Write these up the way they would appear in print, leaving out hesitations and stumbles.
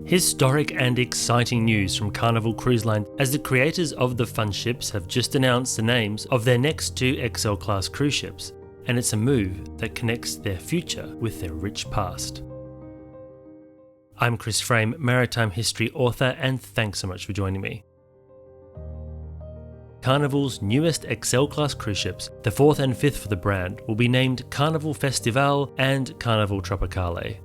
Historic and exciting news from Carnival Cruise Line, as the creators of the fun ships have just announced the names of their next 2 XL class cruise ships, and it's a move that connects their future with their rich past. I'm Chris Frame, maritime history author, and thanks so much for joining me. Carnival's newest XL class cruise ships, the 4th and 5th for the brand, will be named Carnival Festivale and Carnival Tropicale.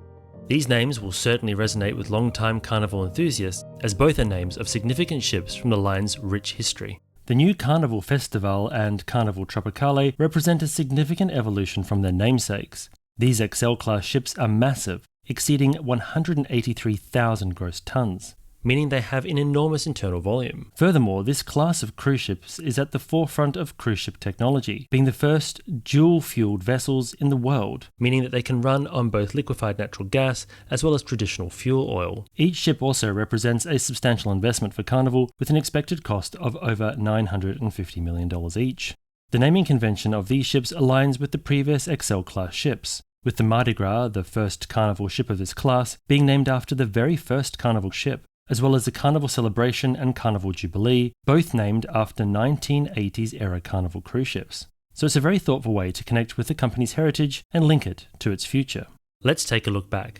These names will certainly resonate with long-time Carnival enthusiasts, as both are names of significant ships from the line's rich history. The new Carnival Festivale and Carnival Tropicale represent a significant evolution from their namesakes. These XL-class ships are massive, exceeding 183,000 gross tons, meaning they have an enormous internal volume. Furthermore, this class of cruise ships is at the forefront of cruise ship technology, being the first dual-fueled vessels in the world, meaning that they can run on both liquefied natural gas as well as traditional fuel oil. Each ship also represents a substantial investment for Carnival, with an expected cost of over $950 million each. The naming convention of these ships aligns with the previous XL-class ships, with the Mardi Gras, the first Carnival ship of this class, being named after the very first Carnival ship, as well as the Carnival Celebration and Carnival Jubilee, both named after 1980s-era Carnival cruise ships. So it's a very thoughtful way to connect with the company's heritage and link it to its future. Let's take a look back.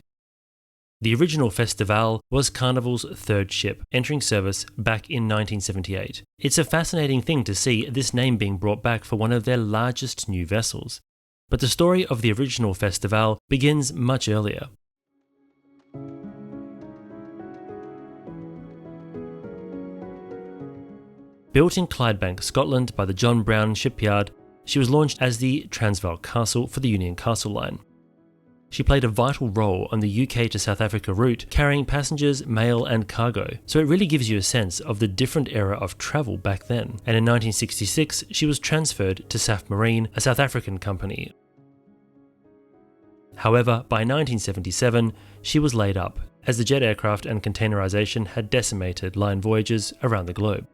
The original Festivale was Carnival's 3rd ship, entering service back in 1978. It's a fascinating thing to see this name being brought back for one of their largest new vessels. But the story of the original Festivale begins much earlier. Built in Clydebank, Scotland by the John Brown shipyard, she was launched as the Transvaal Castle for the Union Castle Line. She played a vital role on the UK to South Africa route, carrying passengers, mail and cargo, so it really gives you a sense of the different era of travel back then. And in 1966, she was transferred to SAF Marine, a South African company. However, by 1977, she was laid up, as the jet aircraft and containerization had decimated line voyages around the globe.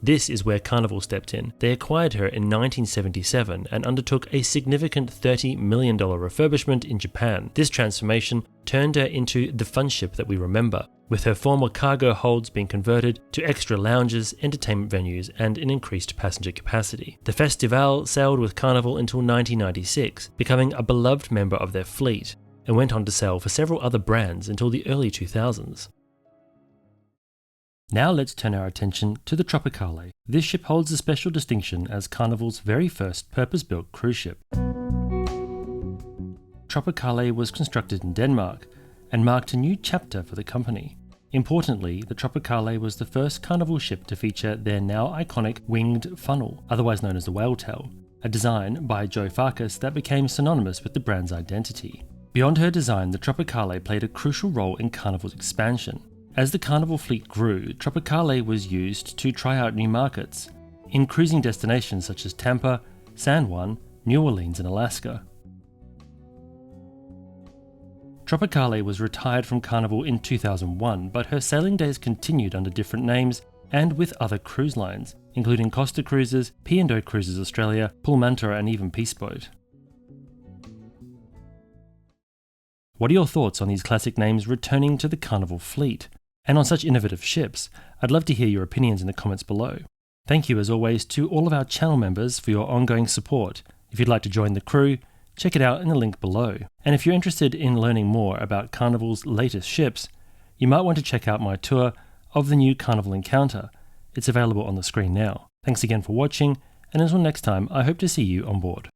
This is where Carnival stepped in. They acquired her in 1977 and undertook a significant $30 million refurbishment in Japan. This transformation turned her into the fun ship that we remember, with her former cargo holds being converted to extra lounges, entertainment venues, and an increased passenger capacity. The Festivale sailed with Carnival until 1996, becoming a beloved member of their fleet, and went on to sail for several other brands until the early 2000s. Now let's turn our attention to the Tropicale. This ship holds a special distinction as Carnival's very first purpose-built cruise ship. Tropicale was constructed in Denmark and marked a new chapter for the company. Importantly, the Tropicale was the first Carnival ship to feature their now iconic winged funnel, otherwise known as the whale tail, a design by Joe Farkas that became synonymous with the brand's identity. Beyond her design, the Tropicale played a crucial role in Carnival's expansion. As the Carnival fleet grew, Tropicale was used to try out new markets, in cruising destinations such as Tampa, San Juan, New Orleans and Alaska. Tropicale was retired from Carnival in 2001, but her sailing days continued under different names and with other cruise lines, including Costa Cruises, P&O Cruises Australia, Pullmantur and even Peace Boat. What are your thoughts on these classic names returning to the Carnival fleet? And on such innovative ships? I'd love to hear your opinions in the comments below. Thank you as always to all of our channel members for your ongoing support. If you'd like to join the crew, check it out in the link below. And if you're interested in learning more about Carnival's latest ships, you might want to check out my tour of the new Carnival Encounter. It's available on the screen now. Thanks again for watching, and until next time, I hope to see you on board.